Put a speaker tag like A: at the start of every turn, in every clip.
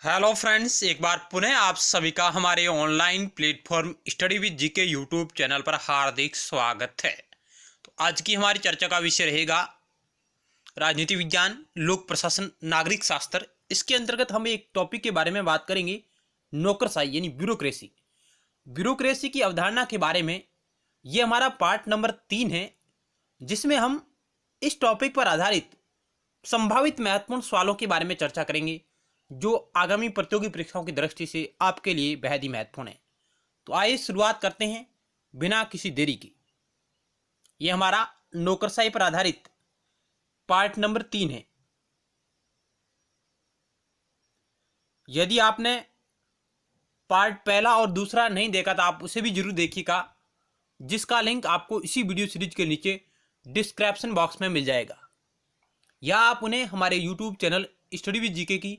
A: Hello friends, एक बार पुनः आप सभी का हमारे online platform study with GK YouTube channel पर हार्दिक स्वागत है। तो आज की हमारी चर्चा का विषय रहेगा राजनीति विज्ञान, लोक प्रशासन, नागरिक शास्त्र। इसके अंतर्गत हम एक टॉपिक के बारे में बात करेंगे, नौकरशाही यानी ब्यूरोक्रेसी। ब्यूरोक्रेसी की अवधारणा के बारे में ये हमारा पार्ट नंबर 3 है, जिसमें हम इस टॉपिक पर आधारित संभावित महत्वपूर्ण सवालों के बारे में चर्चा करेंगे जो आगामी प्रतियोगी परीक्षाओं की दृष्टि से आपके लिए बेहद ही महत्वपूर्ण है। तो आइए शुरुआत करते हैं बिना किसी देरी की। यह हमारा नौकरशाही पर आधारित पार्ट नंबर 3 है। यदि आपने पार्ट पहला और दूसरा नहीं देखा तो आप उसे भी जरूर देखिएगा, जिसका लिंक आपको इसी वीडियो सीरीज के नीचे डिस्क्रिप्शन बॉक्स में मिल जाएगा, या आप उन्हें हमारे YouTube channel study with GK की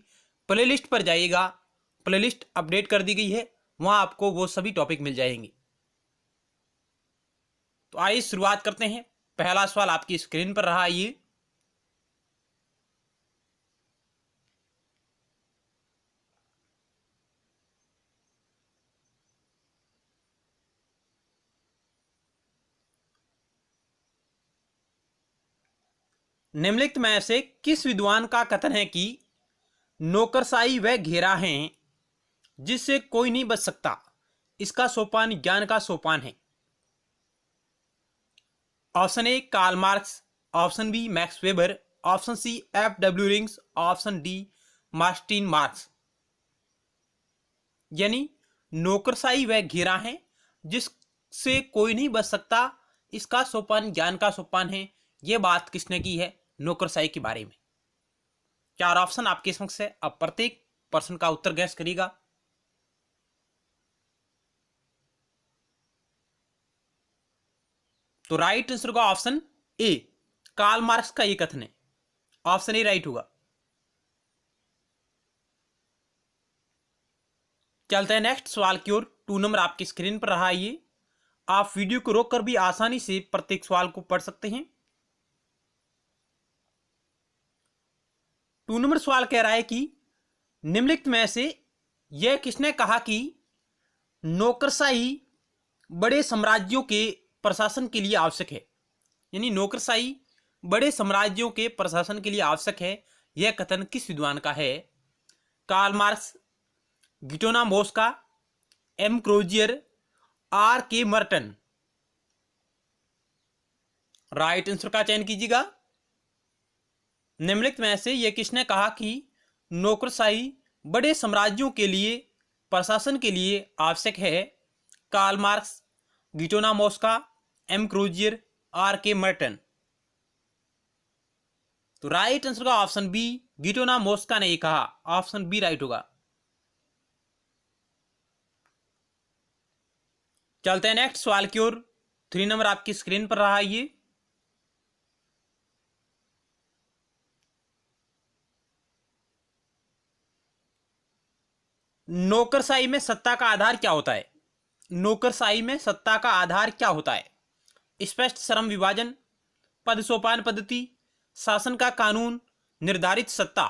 A: प्लेलिस्ट पर जाइएगा। प्लेलिस्ट अपडेट कर दी गई है, वहां आपको वो सभी टॉपिक मिल जाएंगे। तो आइए शुरुआत करते हैं। पहला सवाल आपकी स्क्रीन पर रहा। ये निम्नलिखित में से किस विद्वान का कथन है कि नौकरशाही वह घेरा है जिससे कोई नहीं बच सकता, इसका सोपान ज्ञान का सोपान है? Option A Karl Marx, option B Max Weber, option C F.W. Riggs, option D Martin Marx. यानी नौकरशाही वह घेरा है जिससे कोई नहीं बच सकता, इसका सोपान ज्ञान का सोपान है। यह बात किसने की है नौकरशाही के बारे में? 4 ऑप्शन आपके समक्ष है, अब प्रत्येक प्रश्न का उत्तर गैस करिएगा। तो राइट आंसर का ऑप्शन ए, कार्ल मार्क्स का यह कथन है। ऑप्शन ए राइट होगा। चलते हैं नेक्स्ट सवाल की ओर। 2 नंबर आपकी स्क्रीन पर रहा। ये आप वीडियो को रोककर भी आसानी से प्रत्येक सवाल को पढ़ सकते हैं। 2 नंबर सवाल कह रहा है कि निम्नलिखित में से यह किसने कहा कि नौकरशाही बड़े साम्राज्यों के प्रशासन के लिए आवश्यक है? यानी नौकरशाही बड़े साम्राज्यों के प्रशासन के लिए आवश्यक है, यह कथन किस विद्वान का है? Karl Marx, Gaetano Mosca, M Crozier, R.K. Merton. Right answer का चयन कीजिएगा। निम्नलिखित में से यह किसने कहा कि नौकरशाही बड़े साम्राज्यों के लिए प्रशासन के लिए आवश्यक है? Karl Marx, Gaetano Mosca, M Crozier, R.K. Merton. तो राइट आंसर का ऑप्शन बी, गिटोना मोस्का ने यह कहा। ऑप्शन बी राइट होगा। चलते हैं नेक्स्ट सवाल की ओर। 3 नंबर आपकी स्क्रीन पर रहा। ये नौकरशाही में सत्ता का आधार क्या होता है? नौकरशाही में सत्ता का आधार क्या होता है? स्पष्ट श्रम विभाजन, पद सोपान पद्धति, शासन का कानून, निर्धारित सत्ता।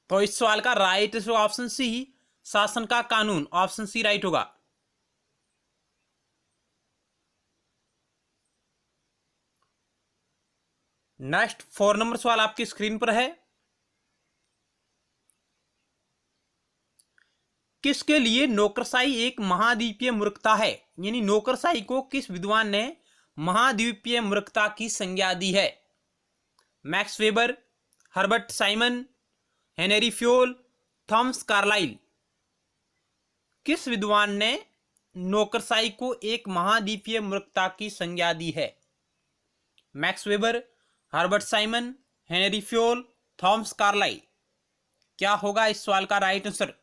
A: तो इस सवाल का राइट ऑप्शन सी, शासन का कानून। ऑप्शन सी राइट होगा। नेक्स्ट 4 नंबर सवाल आपकी स्क्रीन पर है। किसके लिए नौकरशाही एक महाद्वीपीय मूर्खता है? यानी नौकरशाही को किस विद्वान ने महाद्वीपीय मूर्खता की संज्ञा दी है? Max Weber, Herbert Simon, Henri Fayol, Thomas Carlyle. किस विद्वान ने नौकरशाही को एक महाद्वीपीय मूर्खता की संज्ञा दी है? Max Weber, Herbert Simon, Henri Fayol, Thomas Carlyle. क्या होगा इस सवाल का राइट आंसर?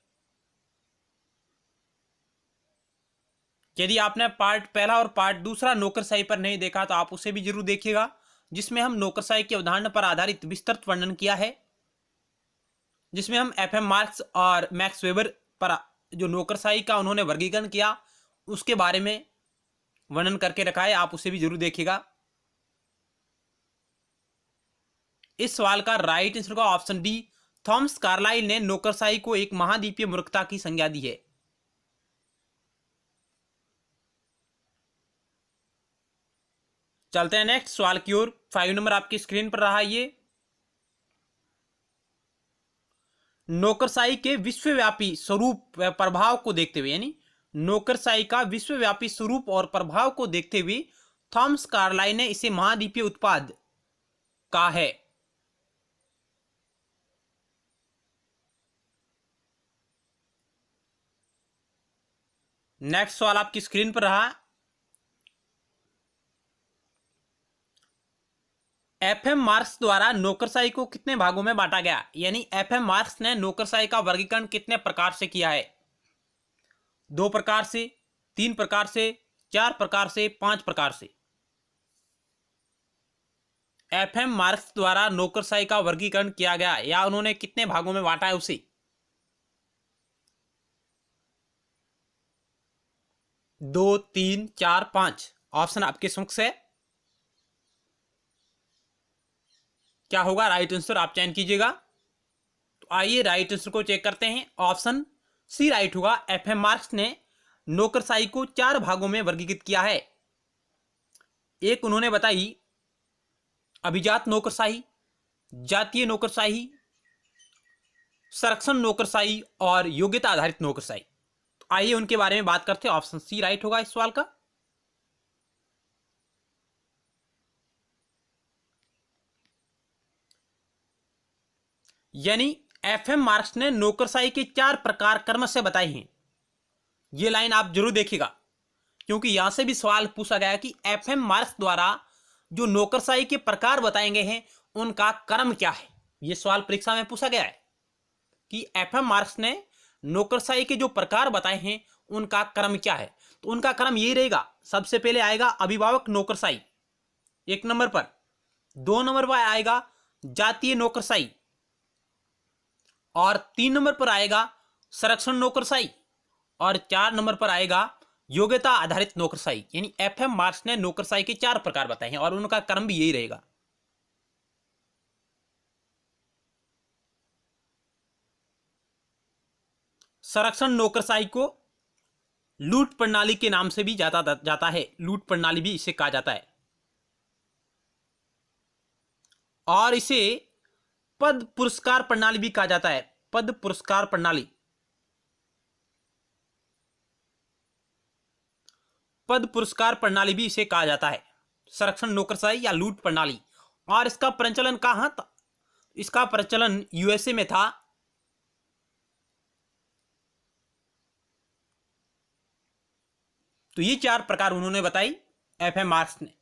A: यदि आपने पार्ट पहला और पार्ट दूसरा नौकरशाही पर नहीं देखा तो आप उसे भी जरूर देखिएगा, जिसमें हम नौकरशाही की अवधारणा पर आधारित विस्तृत वर्णन किया है, जिसमें हम FM मार्क्स और मैक्स वेबर पर जो नौकरशाही का उन्होंने वर्गीकरण किया उसके बारे में वर्णन करके रखा है। आप उसे भी जरूर देखिएगा। इस सवाल का राइट आंसर होगा ऑप्शन डी, थॉमस कार्लाइल ने नौकरशाही को एक महाद्वीपीय मूर्खता की संज्ञा दी है। चलते हैं नेक्स्ट सवाल की ओर। 5 नंबर आपकी स्क्रीन पर रहा ये। नौकरशाही के विश्वव्यापी स्वरूप व प्रभाव को देखते हुए, यानी नौकरशाही का विश्वव्यापी स्वरूप और प्रभाव को देखते हुए थॉमस कार्लाइल ने इसे महाद्वीपीय उत्पाद कहा है। नेक्स्ट सवाल आपकी स्क्रीन पर रहा। एफएम मार्क्स द्वारा नौकरशाही को कितने भागों में बांटा गया, यानी एफएम मार्क्स ने नौकरशाही का वर्गीकरण कितने प्रकार से किया है? 2 प्रकार से, 3 प्रकार से, 4 प्रकार से, 5 प्रकार से। एफएम मार्क्स द्वारा नौकरशाही का वर्गीकरण किया गया या उन्होंने कितने भागों में बांटा है उसे? 2, 3, 4, 5 ऑप्शन आपके समक्ष है। क्या होगा राइट आंसर, आप चयन कीजिएगा। तो आइए राइट आंसर को चेक करते हैं। ऑप्शन सी राइट होगा। एफएम मार्क्स ने नौकरशाही को 4 भागों में वर्गीकृत किया है। एक उन्होंने बताई अभिजात नौकरशाही, जातीय नौकरशाही, संरक्षण नौकरशाही और योग्यता आधारित नौकरशाही। तो आइए उनके बारे में बात करते हैं। ऑप्शन सी राइट होगा इस सवाल का। यानी एफएम मार्क्स ने नौकरशाही के 4 प्रकार क्रमश से बताए हैं। ये लाइन आप जरूर देखिएगा, क्योंकि यहां से भी सवाल पूछा गया कि एफएम मार्क्स द्वारा जो नौकरशाही के प्रकार बताए गए हैं उनका क्रम क्या है। यह सवाल परीक्षा में पूछा गया है कि एफएम मार्क्स ने नौकरशाही के जो प्रकार बताए हैं उनका क्रम क्या है। तो उनका क्रम यही रहेगा। सबसे पहले आएगा अभिभावक नौकरशाही 1 नंबर पर, 2 नंबर पर आएगा जातीय नौकरशाही और 3 नंबर पर आएगा संरक्षण नौकरशाही और 4 नंबर पर आएगा योग्यता आधारित नौकरशाही। यानी एफएम मार्क्स ने नौकरशाही के 4 प्रकार बताए हैं और उनका क्रम भी यही रहेगा। संरक्षण नौकरशाही को लूट प्रणाली के नाम से भी जाता है। लूट प्रणाली भी इसे कहा जाता है और इसे पद पुरस्कार प्रणाली भी कहा जाता है। पद पुरस्कार प्रणाली, पद पुरस्कार प्रणाली भी इसे कहा जाता है, संरक्षण नौकरशाही या लूट प्रणाली। और इसका प्रचलन कहां था? इसका प्रचलन यूएसए में था। तो ये 4 प्रकार उन्होंने बताई एफएम मार्क्स ने।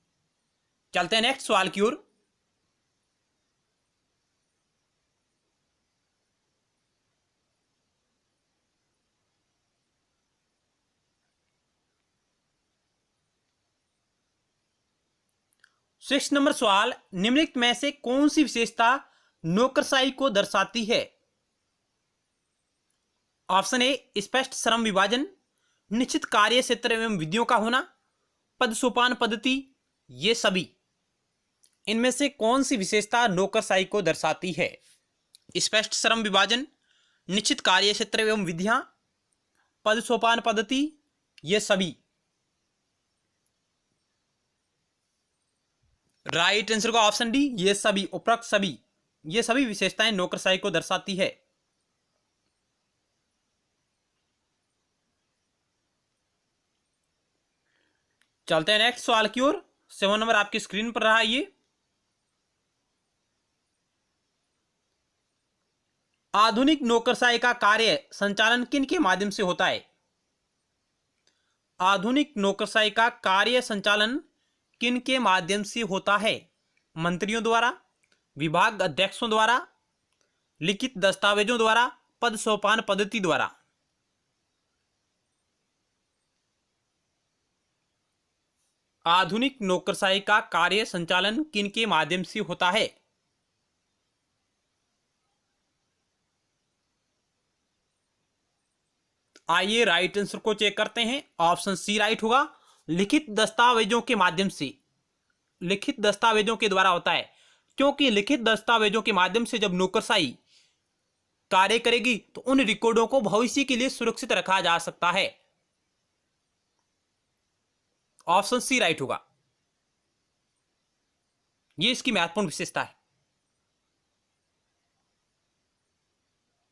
A: चलते हैं नेक्स्ट सवाल की ओर। सिक्स नंबर सवाल, निम्नलिखित में से कौन सी विशेषता नौकरशाही को दर्शाती है? ऑप्शन ए स्पष्ट श्रम विभाजन, निश्चित कार्य क्षेत्र एवं विधियों का होना, पद सोपान पद्धति, ये सभी। इनमें से कौन सी विशेषता नौकरशाही को दर्शाती है? स्पष्ट श्रम विभाजन, निश्चित कार्य क्षेत्र एवं विधियां, पद सोपान पद्धति, ये सभी। राइट आंसर का ऑप्शन डी, ये सभी, उपरोक्त सभी, ये सभी विशेषताएं नौकरशाही को दर्शाती है। चलते हैं नेक्स्ट सवाल की ओर। 7 नंबर आपकी स्क्रीन पर रहा ये। आधुनिक नौकरशाही का कार्य संचालन किन के माध्यम से होता है? आधुनिक नौकरशाही का कार्य संचालन किन के माध्यम से होता है? मंत्रियों द्वारा, विभाग अध्यक्षों द्वारा, लिखित दस्तावेजों द्वारा, पद सोपान पद्धति द्वारा। आधुनिक नौकरशाही का कार्य संचालन किन के माध्यम से होता है? आइए राइट आंसर को चेक करते हैं। ऑप्शन सी राइट होगा, लिखित दस्तावेजों के माध्यम से, लिखित दस्तावेजों के द्वारा होता है। क्योंकि लिखित दस्तावेजों के माध्यम से जब नौकरशाही कार्य करेगी तो उन रिकॉर्डों को भविष्य के लिए सुरक्षित रखा जा सकता है। ऑप्शन सी राइट होगा। यह इसकी महत्वपूर्ण विशेषता है।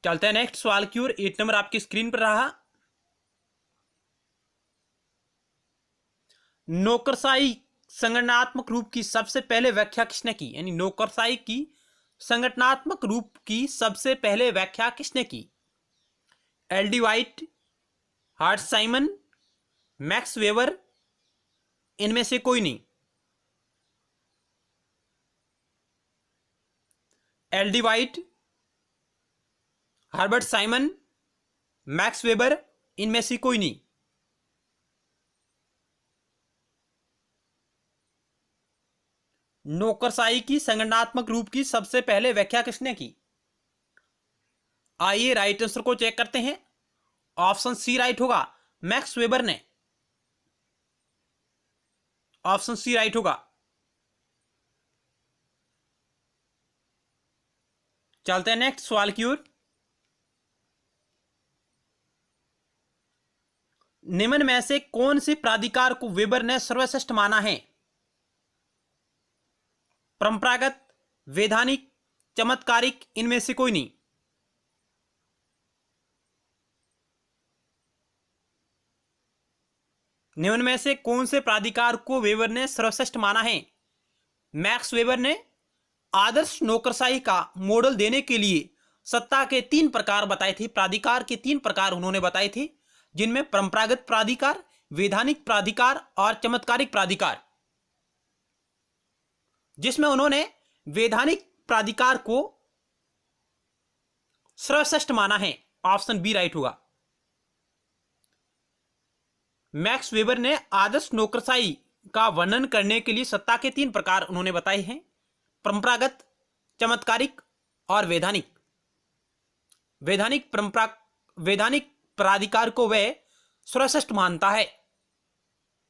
A: चलते हैं नेक्स्ट सवाल की ओर। 8 नंबर आपकी स्क्रीन पर रहा। नौकरशाही संगठनात्मक रूप की सबसे पहले व्याख्या किसने की? यानी नौकरशाही की संगठनात्मक रूप की सबसे पहले व्याख्या किसने की? LD. White, heart Simon, Max weber, इनमें से कोई नहीं। LD. White, Herbert Simon, Max weber, इनमें से कोई नहीं। नौकरशाही की संगठनात्मक रूप की सबसे पहले व्याख्या किसने की? आइए राइट आंसर को चेक करते हैं। ऑप्शन सी राइट होगा, मैक्स वेबर ने। ऑप्शन सी राइट होगा। चलते हैं नेक्स्ट सवाल की ओर। निम्न में से कौन से प्राधिकार को वेबर ने सर्वश्रेष्ठ माना है? परंपरागत, वैधानिक, चमत्कारिक, इनमें से कोई नहीं। निम्न में से कौन से प्राधिकार को वेबर ने सर्वश्रेष्ठ माना है? मैक्स वेबर ने आदर्श नौकरशाही का मॉडल देने के लिए सत्ता के 3 प्रकार बताए थे। प्राधिकार के 3 प्रकार उन्होंने बताए थे, जिनमें परंपरागत प्राधिकार, वैधानिक प्राधिकार और चमत्कारिक प्राधिकार, जिसमें उन्होंने वैधानिक प्राधिकार को सर्वश्रेष्ठ माना है। ऑप्शन बी राइट होगा। मैक्स वेबर ने आदर्श नौकरशाही का वर्णन करने के लिए सत्ता के 3 प्रकार उन्होंने बताए हैं, परंपरागत, चमत्कारिक और वैधानिक। वैधानिक प्राधिकार को वह सर्वश्रेष्ठ मानता है।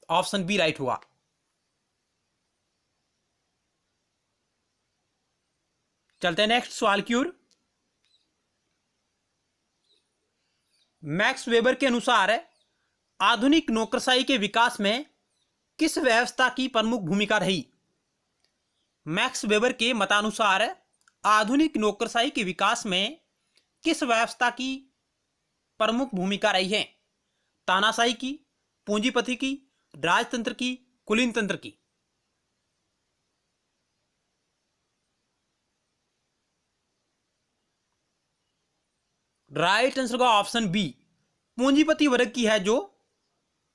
A: ऑप्शन बी राइट हुआ। चलते हैं नेक्स्ट सवाल की ओर। मैक्स वेबर के अनुसार आधुनिक नौकरशाही के विकास में किस व्यवस्था की प्रमुख भूमिका रही? मैक्स वेबर के मतानुसार आधुनिक नौकरशाही के विकास में किस व्यवस्था की प्रमुख भूमिका रही है? तानाशाही की, पूंजीपति की, राजतंत्र की, कुलीन तंत्र की? राइट आंसर का ऑप्शन बी, पूंजीपति वर्ग की है, जो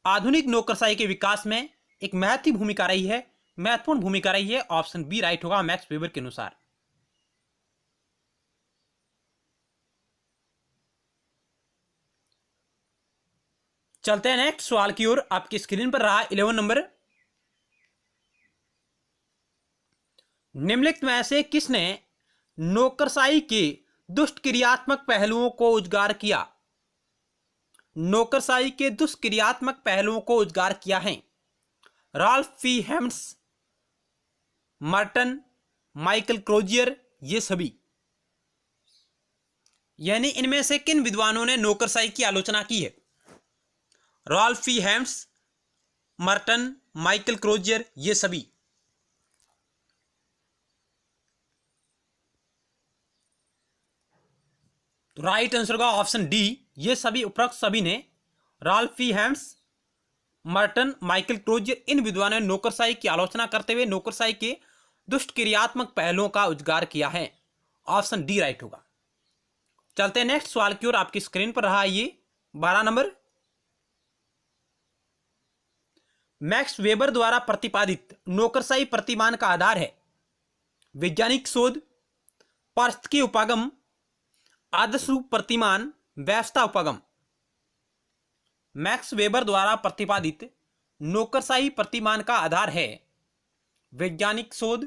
A: आधुनिक नौकरशाही के विकास में एक महत्वपूर्ण भूमिका रही है। ऑप्शन बी राइट होगा मैक्स वेबर के अनुसार। चलते हैं नेक्स्ट सवाल की ओर। आपकी स्क्रीन पर रहा 11 नंबर। निम्नलिखित में से किसने नौकरशाही के दुष्क्रियात्मक पहलुओं को उजागर किया? नौकरशाही के दुष्क्रियात्मक पहलुओं को उजागर किया है। Ralph P Hems, Merton, Michael Crozier, ये सभी। यानी इनमें से किन विद्वानों ने नौकरशाही की आलोचना की है? Ralph P Hems, Merton, Michael Crozier, ये सभी। तो राइट आंसर का ऑप्शन डी, ये सभी, उपरोक्त सभी ने, Ralph P Hems, Merton, Michael Crozier, इन विद्वानों ने नौकरशाही की आलोचना करते हुए नौकरशाही के दुष्क्रियात्मक पहलुओं का उजागर किया है। ऑप्शन डी राइट होगा। चलते हैं नेक्स्ट सवाल की ओर। आपकी स्क्रीन पर रहा ये 12 नंबर। मैक्स वेबर द्वारा प्रतिपादित नौकरशाही प्रतिमान का आधार है वैज्ञानिक शोध, पारिस्थितिकी उपागम, आदर्श रूप प्रतिमान, व्यवस्था उपागम। मैक्स वेबर द्वारा प्रतिपादित नौकरशाही प्रतिमान का आधार है वैज्ञानिक शोध,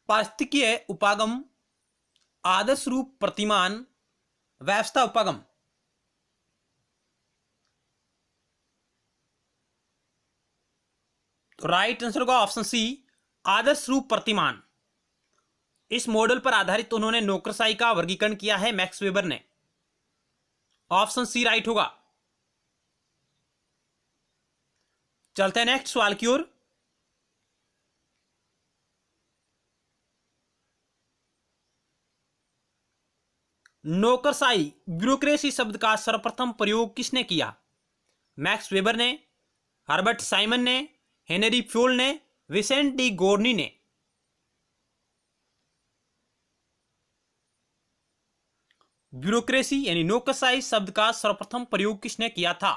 A: पारिस्थितिकीय उपागम, आदर्श रूप प्रतिमान, व्यवस्था उपागम। तो राइट आंसर होगा ऑप्शन सी, आदर्श रूप प्रतिमान। इस मॉडल पर आधारित उन्होंने नौकरशाही का वर्गीकरण किया है मैक्स वेबर ने। ऑप्शन सी राइट होगा। चलते हैं नेक्स्ट सवाल की ओर। नौकरशाही ब्यूरोक्रेसी शब्द का सर्वप्रथम प्रयोग किसने किया? मैक्स वेबर ने, हर्बर्ट साइमन ने, हेनरी फ्योल ने, विसेंट डी गोर्नी ने। ब्यूरोक्रेसी यानी नौकरशाही शब्द का सर्वप्रथम प्रयोग किसने किया था?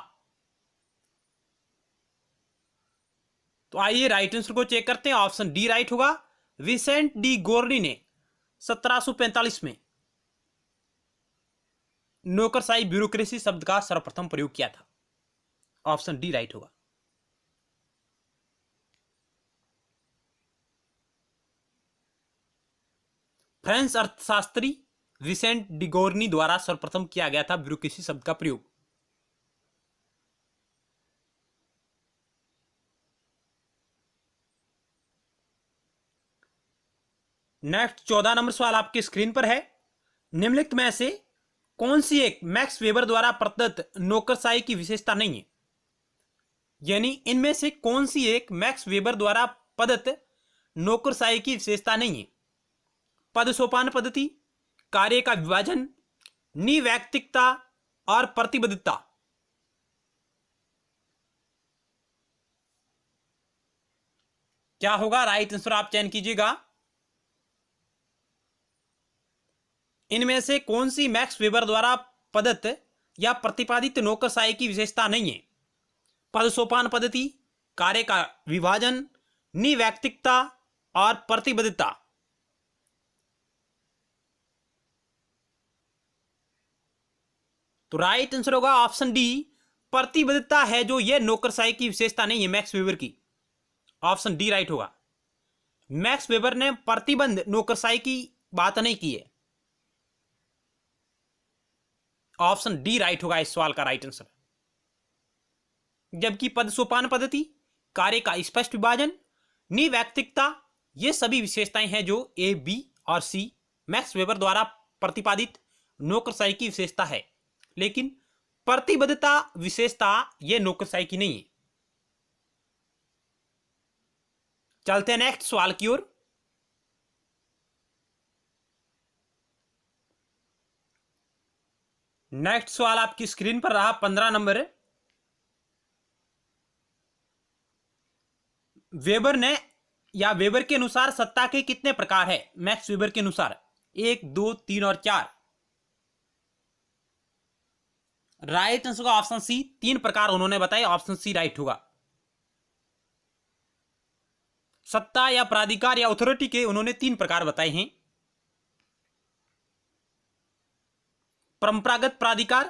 A: तो आइए राइट आंसर को चेक करते हैं। ऑप्शन डी राइट होगा। विसेंट डी गोर्नी ने 1745 में नौकरशाही ब्यूरोक्रेसी शब्द का सर्वप्रथम प्रयोग किया था। ऑप्शन डी राइट होगा। फ्रेंच अर्थशास्त्री विसेंट डिगोर्नी द्वारा सर्वप्रथम किया गया था ब्यूरोक्रेसी शब्द का प्रयोग। नेक्स्ट 14 नंबर सवाल आपकी स्क्रीन पर है। निम्नलिखित में से कौन सी एक मैक्स वेबर द्वारा प्रदत्त नौकरशाही की विशेषता नहीं है? यानी इनमें से कौन सी एक मैक्स वेबर द्वारा प्रदत्त नौकरशाही की विशेषता नहीं है? पद सोपान पद्धति, कार्य का विभाजन, निवैयक्तिकता और प्रतिबद्धता। क्या होगा राइट आंसर आप चयन कीजिएगा। इनमें से कौन सी मैक्स वेबर द्वारा प्रदत्त या प्रतिपादित नौकरशाही की विशेषता नहीं है? पद सोपान पद्धति, कार्य का विभाजन, निवैयक्तिकता और प्रतिबद्धता। तो राइट आंसर होगा ऑप्शन डी, प्रतिबद्धता है जो यह नौकरशाही की विशेषता नहीं है मैक्स वेबर की। ऑप्शन डी राइट होगा। मैक्स वेबर ने प्रतिबंध नौकरशाही की बात नहीं की है। ऑप्शन डी राइट होगा इस सवाल का राइट आंसर। जबकि पद सोपान पद्धति, कार्य का स्पष्ट विभाजन, निवैयक्तिकता, ये सभी विशेषताएं हैं जो ए, बी और सी मैक्स वेबर द्वारा प्रतिपादित नौकरशाही की विशेषता है, लेकिन प्रतिबद्धता विशेषता यह नौकरशाही की नहीं है। चलते हैं नेक्स्ट सवाल की ओर। नेक्स्ट सवाल आपकी स्क्रीन पर रहा 15 नंबर। वेबर ने या वेबर के अनुसार सत्ता के कितने प्रकार है? मैक्स वेबर के अनुसार 1, 2, 3 और 4। राइट आंसर का ऑप्शन सी, 3 प्रकार उन्होंने बताए। ऑप्शन सी राइट होगा। सत्ता या प्राधिकार या अथॉरिटी के उन्होंने 3 प्रकार बताए हैं। परंपरागत प्राधिकार,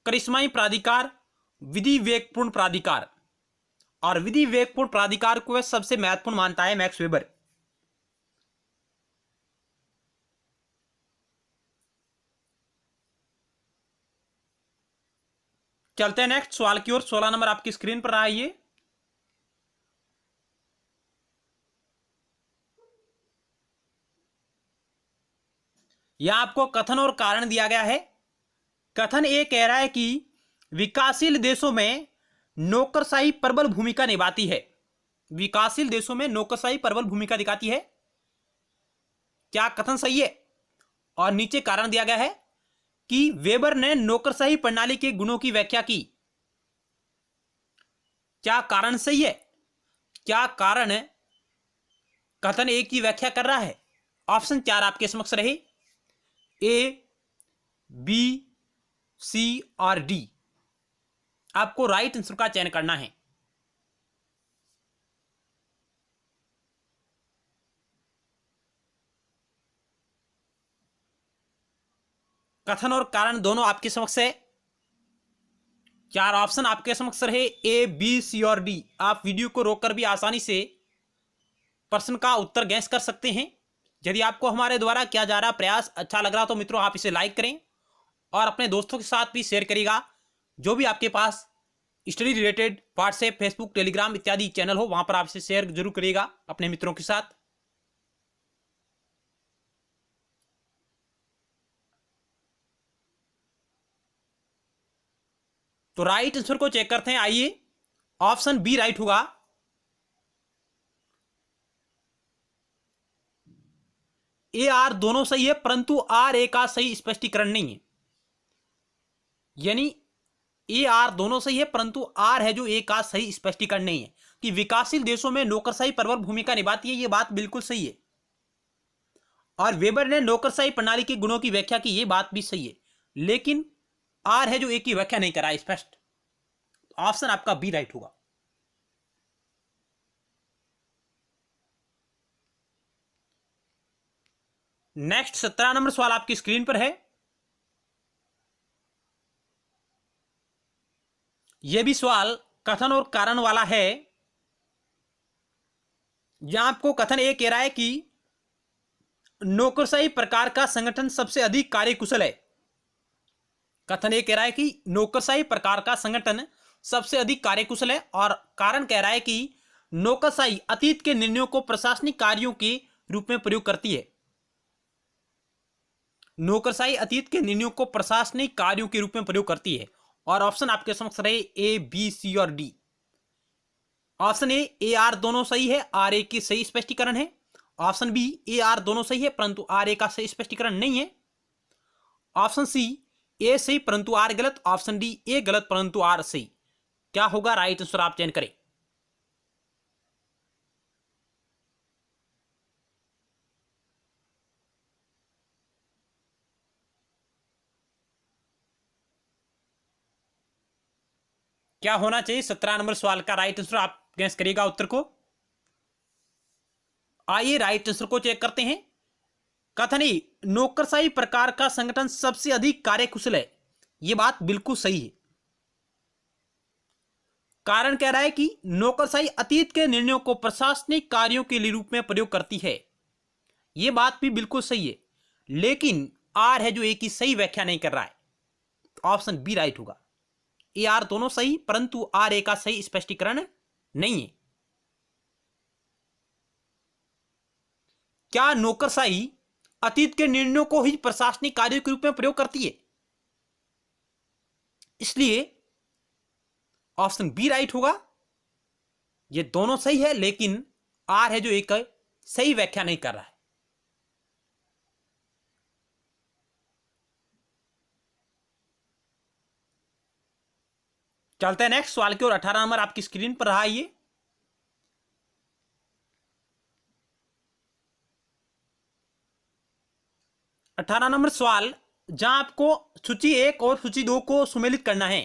A: करिश्माई प्राधिकार, विधि विवेकपूर्ण प्राधिकार। और विधि विवेकपूर्ण प्राधिकार को सबसे महत्वपूर्ण मानता है मैक्स वेबर। चलते हैं नेक्स्ट सवाल की ओर। 16 नंबर आपकी स्क्रीन पर रहा है ये। यहां आपको कथन और कारण दिया गया है। कथन ये कह रहा है कि विकासशील देशों में नौकरशाही प्रबल भूमिका निभाती है। विकासशील देशों में नौकरशाही प्रबल भूमिका दिखाती है। क्या कथन सही है? और नीचे कारण दिया गया है कि वेबर ने नौकरशाही प्रणाली के गुणों की व्याख्या की। क्या कारण सही है? क्या कारण कथन ए की व्याख्या कर रहा है? ऑप्शन 4 आपके समक्ष रहे। ए, बी, सी और डी। आपको राइट आंसर का चयन करना है। कथन और कारण दोनों आपके समक्ष है। 4 ऑप्शन आपके समक्ष रहे, ए, बी, सी और डी। आप वीडियो को रोककर भी आसानी से प्रश्न का उत्तर गैस कर सकते हैं। यदि आपको हमारे द्वारा किया जा रहा प्रयास अच्छा लग रहा तो मित्रों आप इसे लाइक करें और अपने दोस्तों के साथ भी शेयर करिएगा। जो भी आपके पास study related WhatsApp, Facebook, Telegram इत्यादि चैनल हो, वहां पर आप इसे शेयर जरूर करिएगा अपने मित्रों के साथ। तो राइट आंसर को चेक करते हैं। आइए, ऑप्शन बी राइट होगा। ए आर दोनों सही है, परंतु आर ए का सही स्पष्टीकरण नहीं है। यानी ए आर दोनों सही है, परंतु आर है जो ए का सही स्पष्टीकरण नहीं है। कि विकासशील देशों में नौकरशाही प्रबल भूमिका निभाती है, ये बात बिल्कुल सही है। और वेबर ने नौकरशाही प्रणाली के गुणों की व्याख्या की, ये बात भी सही है। लेकिन आर है जो ए की व्याख्या नहीं करा स्पष्ट। ऑप्शन आपका बी राइट होगा। नेक्स्ट 17 नंबर सवाल आपकी स्क्रीन पर है। यह भी सवाल कथन और कारण वाला है। यहां आपको कथन ये कह रहा है कि नौकरशाही प्रकार का संगठन सबसे अधिक कार्यकुशल है। कथन ये कह रहा है कि नौकरशाही प्रकार का संगठन सबसे अधिक कार्यकुशल है। और कारण कह रहा है कि नौकरशाही अतीत के निर्णयों को प्रशासनिक कार्यों के रूप में प्रयोग करती है। नौकरशाही अतीत के निर्णयों को प्रशासनिक कार्यों के रूप में प्रयोग करती है। और ऑप्शन आपके समक्ष रहे ए, बी, सी और डी। ऑप्शन ए आर दोनों सही है, आर ए की सही स्पष्टीकरण है। ऑप्शन बी ए आर दोनों सही है, परंतु आर ए का सही स्पष्टीकरण नहीं है। ऑप्शन सी ए सही परंतु आर गलत। ऑप्शन डी ए गलत परंतु आर सही। क्या होगा राइट आंसर, आप चयन करें। क्या होना चाहिए 17 नंबर सवाल का राइट आंसर, आप गैस करिएगा उत्तर को। आइए राइट आंसर को चेक करते हैं। कथन ए नौकरशाही प्रकार का संगठन सबसे अधिक कार्यकुशल है, यह बात बिल्कुल सही है। कारण कह रहा है कि नौकरशाही अतीत के निर्णयों को प्रशासनिक कार्यों के रूप में प्रयोग करती है, यह बात भी बिल्कुल सही है। लेकिन आर है जो ए की सही व्याख्या नहीं कर रहा है। तो ऑप्शन बी राइट होगा। ए आर दोनों सही, परंतु आर ए का सही स्पष्टीकरण नहीं है। क्या नौकरशाही अतीत के निर्णयों को ही प्रशासनिक कार्यों के रूप में प्रयोग करती है? इसलिए ऑप्शन बी राइट होगा। ये दोनों सही है, लेकिन आर है जो एक सही व्याख्या नहीं कर रहा है। चलते हैं नेक्स्ट सवाल की ओर। 18 नंबर आपकी स्क्रीन पर रहा। ये 18 नंबर सवाल, जहां आपको सूची 1 और सूची 2 को सुमेलित करना है।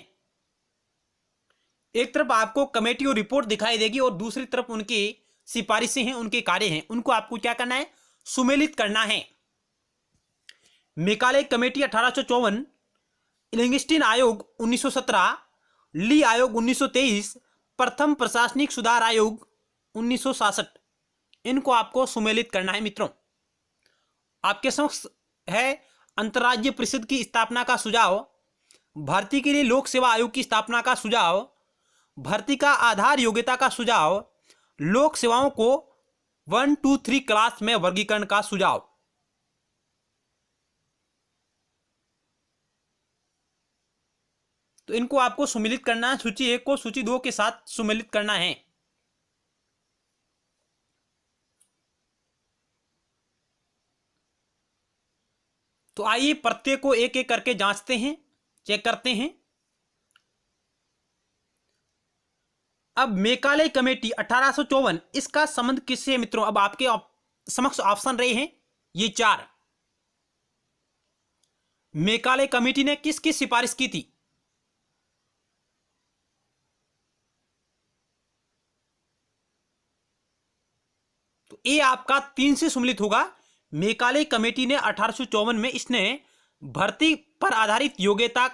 A: एक तरफ आपको कमेटी और रिपोर्ट दिखाई देगी और दूसरी तरफ उनकी सिफारिशें हैं, उनके कार्य हैं, उनको आपको क्या करना है? सुमेलित करना है। मेकाले कमेटी 1854, लिंगस्टीन आयोग 1917, ली आयोग 1923, प्रथम प्रशासनिक सुधार आयोग 1966, इनको आपको सुमेलित करना है। मित्रों, आपके समक्ष है अंतर्राज्यीय परिषद की स्थापना का सुझाव, भर्ती के लिए लोक सेवा आयोग की स्थापना का सुझाव, भर्ती का आधार योग्यता का सुझाव, लोक सेवाओं को 1, 2, 3 क्लास में वर्गीकरण का सुझाव। तो इनको आपको सुमेलित करना है। सूची 1 को सूची 2 के साथ सुमेलित करना है। तो आइए प्रत्येक को एक एक करके जांचते हैं, चेक करते हैं। अब मेकाले कमेटी 1854, इसका संबंध किससे है मित्रों? अब आपके समक्ष ऑप्शन रहे हैं ये 4। मेकाले कमेटी ने किसकी सिफारिश की थी? तो ये आपका 3 से सुमेलित होगा। मेकाले कमेटी ने 1854 में इसने भर्ती पर आधारित योग्यता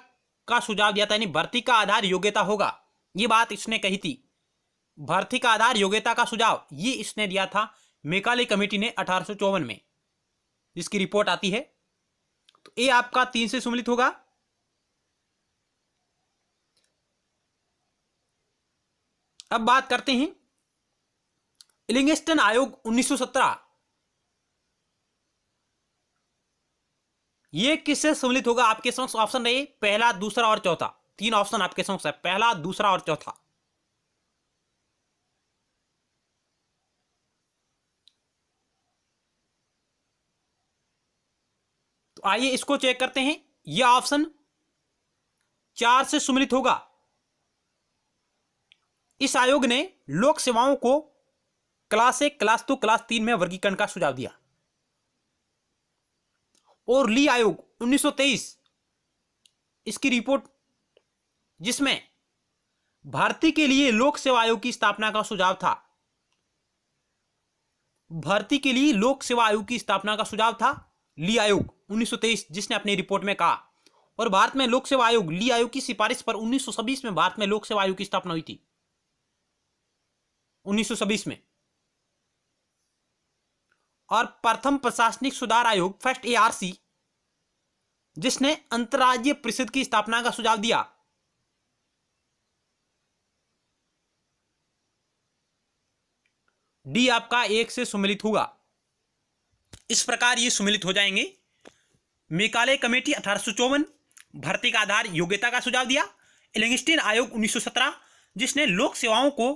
A: का सुझाव दिया था, यानी भर्ती का आधार योग्यता होगा, ये बात इसने कही थी। भर्ती का आधार योग्यता का सुझाव ये इसने दिया था मेकाले कमेटी ने 1854 में, जिसकी रिपोर्ट आती है। तो ये आपका 3 से सुमेलित होगा। अब बात करते हैं लिंगस्टन आयोग 1917, ये किससे सम्मिलित होगा? आपके समक्ष ऑप्शन रहे पहला, दूसरा और चौथा। 3 ऑप्शन आपके समक्ष है, पहला, दूसरा और चौथा। तो आइए इसको चेक करते हैं। यह ऑप्शन 4 से सुमेलित होगा। इस आयोग ने लोक सेवाओं को क्लास 1, क्लास 2, क्लास 3 में वर्गीकरण का सुझाव दिया। और ली आयोग 1923 इसकी रिपोर्ट, जिसमें भर्ती के लिए लोक सेवा आयोग की स्थापना का सुझाव था, भर्ती के लिए लोक सेवा आयोग की स्थापना का सुझाव था ली आयोग 1923, जिसने अपनी रिपोर्ट में कहा। और भारत में लोक सेवा आयोग, ली आयोग की सिफारिश पर 1926 में भारत में लोक सेवा आयोग की स्थापना हुई थी, 1926 में। और प्रथम प्रशासनिक सुधार आयोग, फर्स्ट एआरसी, जिसने अंतर्राज्यीय परिषद की स्थापना का सुझाव दिया, डी आपका 1 से सुमेलित होगा। इस प्रकार ये सुमेलित हो जाएंगे। मेकाले कमेटी 1854, भर्ती का आधार योग्यता का सुझाव दिया। एलिंगस्टीन आयोग 1917, जिसने लोक सेवाओं को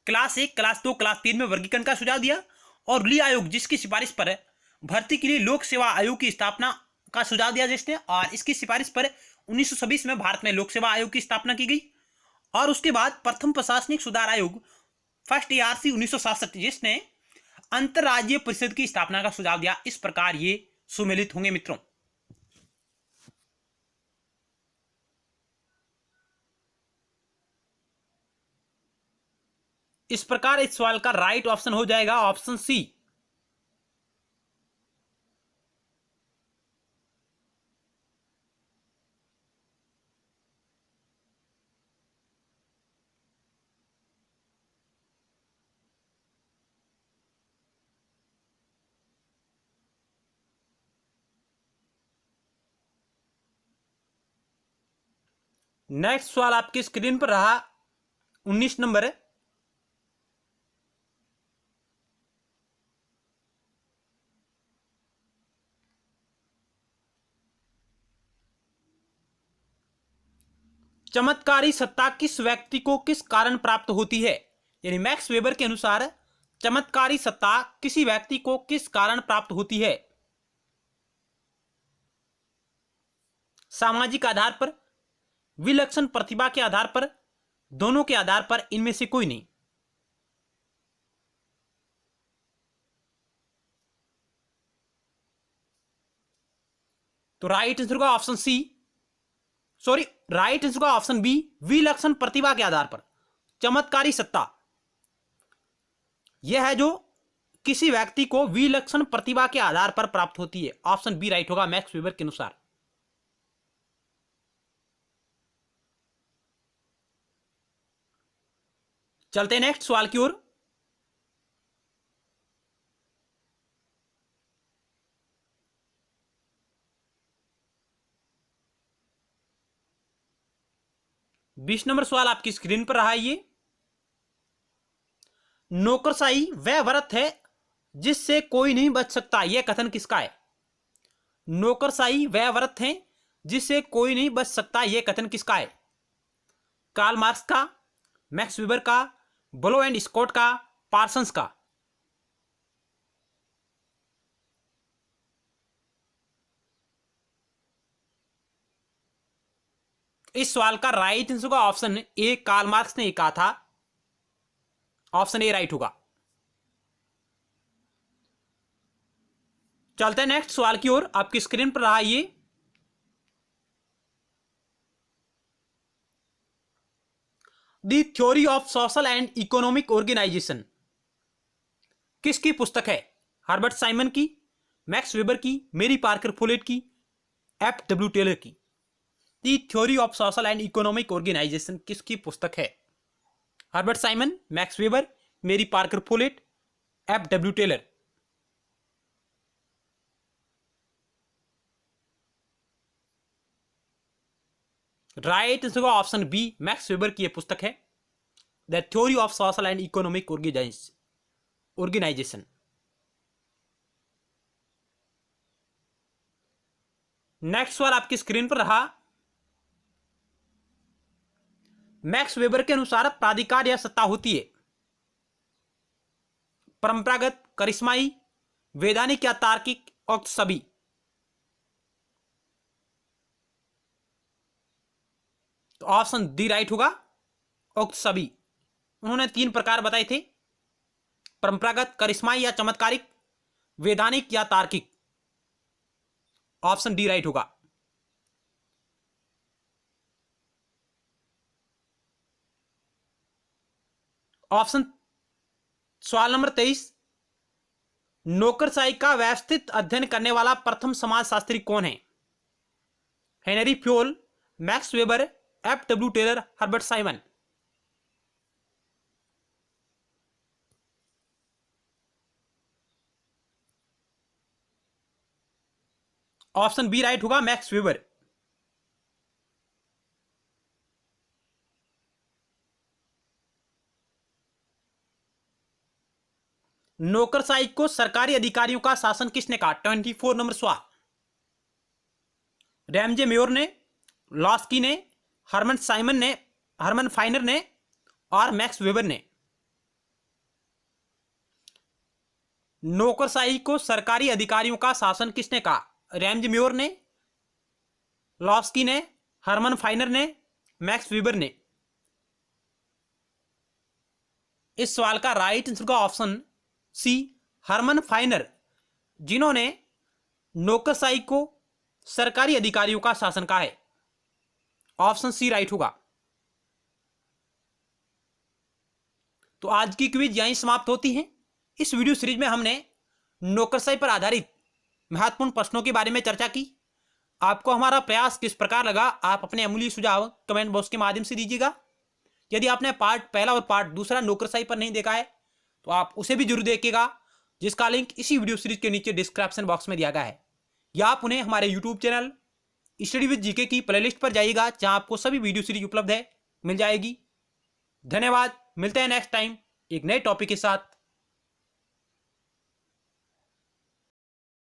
A: क्लास 1, क्लास 2, क्लास 3 में वर्गीकरण का सुझाव दिया। और ली आयोग, जिसकी सिफारिश पर भर्ती के लिए लोक सेवा आयोग की स्थापना का सुझाव दिया जिसने, और इसकी सिफारिश पर 1926 में भारत में लोक सेवा आयोग की स्थापना की गई। और उसके बाद प्रथम प्रशासनिक सुधार आयोग, फर्स्ट एआरसी 1967, जिसने अंतर्राज्यीय परिषद की स्थापना का सुझाव दिया। इस प्रकार ये सुमेलित होंगे मित्रों। इस प्रकार इस सवाल का राइट ऑप्शन हो जाएगा ऑप्शन सी। नेक्स्ट सवाल आपकी स्क्रीन पर रहा 19 नंबर है। चमत्कारी सत्ता किस व्यक्ति को किस कारण प्राप्त होती है? यानी मैक्स वेबर के अनुसार चमत्कारी सत्ता किसी व्यक्ति को किस कारण प्राप्त होती है? सामाजिक आधार पर, विलक्षण प्रतिभा के आधार पर, दोनों के आधार पर, इनमें से कोई नहीं। तो राइट आंसर का option C, sorry, right answer का ऑप्शन बी, विलक्षण प्रतिभा के आधार पर। चमत्कारी सत्ता यह है जो किसी व्यक्ति को विलक्षण प्रतिभा के आधार पर प्राप्त होती है। ऑप्शन बी राइट होगा मैक्स वेबर के अनुसार। चलते हैं नेक्स्ट सवाल की ओर। बीस नंबर सवाल आपकी स्क्रीन पर रहा है। ये नौकरशाही वह व्रत है जिससे कोई नहीं बच सकता, यह कथन किसका है? नौकरशाही वह व्रत है जिससे कोई नहीं बच सकता, यह कथन किसका है? कार्ल मार्क्स का, मैक्स वेबर का, ब्लो एंड स्कॉट का, पार्सन्स का? इस सवाल का राइट आंसर का ऑप्शन ए, कार्ल मार्क्स ने कहा था। ऑप्शन ए राइट होगा। चलते हैं नेक्स्ट सवाल की ओर। आपकी स्क्रीन पर रहा ये the theory of social and economic organisation किसकी पुस्तक है? हर्बर्ट साइमन की, मैक्स वेबर की, मेरी पार्कर फोलेट की, एफ.डब्ल्यू. टेलर की? The theory of social and economic organisation किसकी पुस्तक है? Herbert Simon, Max Weber, Mary Parker Follett, F W. Taylor? Right answer option B, Max Weber की यह पुस्तक है, the theory of social and economic organisation. Next सवाल आपकी स्क्रीन पर रहा मैक्स वेबर के अनुसार प्राधिकार या सत्ता होती है? परंपरागत, करिश्माई, वैधानिक या तार्किक, उक्त सभी। तो ऑप्शन डी राइट होगा, उक्त सभी। उन्होंने 3 प्रकार बताए थे, परंपरागत, करिश्माई या चमत्कारिक, वैधानिक या तार्किक। ऑप्शन डी राइट होगा। ऑप्शन सवाल नंबर 23, नौकरशाही का व्यवस्थित अध्ययन करने वाला प्रथम समाजशास्त्री कौन है? Henri Fayol, Max Weber, F W. Taylor, Herbert Simon. Option B right होगा, मैक्स वेबर। नौकरशाही को सरकारी अधिकारियों का शासन किसने कहा? 24 नंबर सवाल। रैमजे मेयोर ने, लॉस्की ने, हरमन फाइनर ने और मैक्स वेबर ने। नौकरशाही को सरकारी अधिकारियों का शासन किसने कहा? रैमजे मेयोर ने, लॉस्की ने, हरमन फाइनर ने, मैक्स वेबर ने। इस सवाल का राइट आंसर का ऑप्शन सी, हरमन फाइनर, जिन्होंने नौकरशाही को सरकारी अधिकारियों का शासन कहा है। ऑप्शन सी राइट होगा। तो आज की क्विज यहीं समाप्त होती है। इस वीडियो सीरीज में हमने नौकरशाही पर आधारित महत्वपूर्ण प्रश्नों के बारे में चर्चा की। आपको हमारा प्रयास किस प्रकार लगा, आप अपने अमूल्य सुझाव कमेंट बॉक्स के माध्यम से दीजिएगा। यदि आपने पार्ट पहला और पार्ट दूसरा नौकरशाही पर नहीं देखा है तो आप उसे भी जरूर देखिएगा, जिसका लिंक इसी वीडियो सीरीज के नीचे डिस्क्रिप्शन बॉक्स में दिया गया है। या आप उन्हें हमारे YouTube channel study with GK की प्लेलिस्ट पर जाइएगा, जहां आपको सभी वीडियो सीरीज उपलब्ध है, मिल जाएगी। धन्यवाद। मिलते हैं नेक्स्ट टाइम एक नए टॉपिक के साथ।